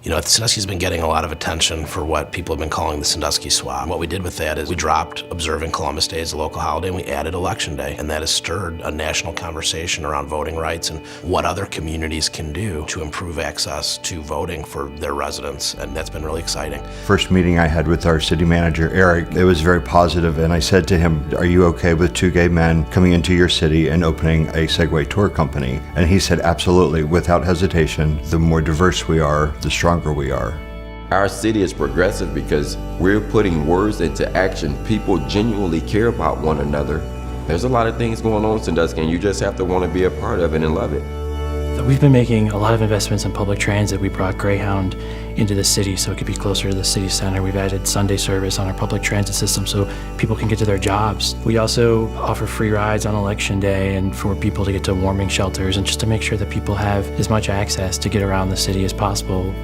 You know, Sandusky's been getting a lot of attention for what people have been calling the Sandusky swap. And what we did with that is we dropped observing Columbus Day as a local holiday and we added Election Day. And that has stirred a national conversation around voting rights and what other communities can do to improve access to voting for their residents. And that's been really exciting. First meeting I had with our city manager, Eric, it was very positive. And I said to him, are you okay with 2 gay men coming into your city and opening a Segway tour company? And he said, absolutely, without hesitation. The more diverse we are, the stronger we are. Our city is progressive because we're putting words into action. People genuinely care about one another. There's a lot of things going on in Sandusky, and you just have to want to be a part of it and love it. We've been making a lot of investments in public transit. We brought Greyhound into the city so it could be closer to the city center. We've added Sunday service on our public transit system so people can get to their jobs. We also offer free rides on Election Day and for people to get to warming shelters and just to make sure that people have as much access to get around the city as possible.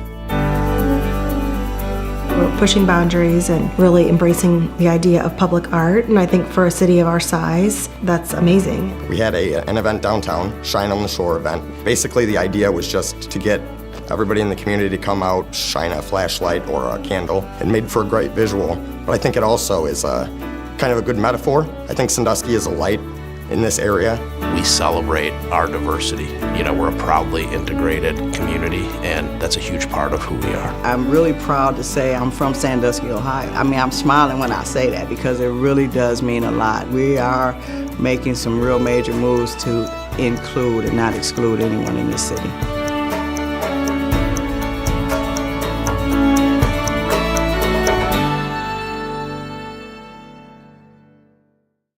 We're pushing boundaries and really embracing the idea of public art, and I think for a city of our size, that's amazing. We had an event downtown, Shine on the Shore event. Basically, the idea was just to get everybody in the community to come out, shine a flashlight or a candle. It made for a great visual, but I think it also is kind of a good metaphor. I think Sandusky is a light in this area. We celebrate our diversity. You know, we're a proudly integrated community, and that's a huge part of who we are. I'm really proud to say I'm from Sandusky, Ohio. I mean, I'm smiling when I say that because it really does mean a lot. We are making some real major moves to include and not exclude anyone in this city.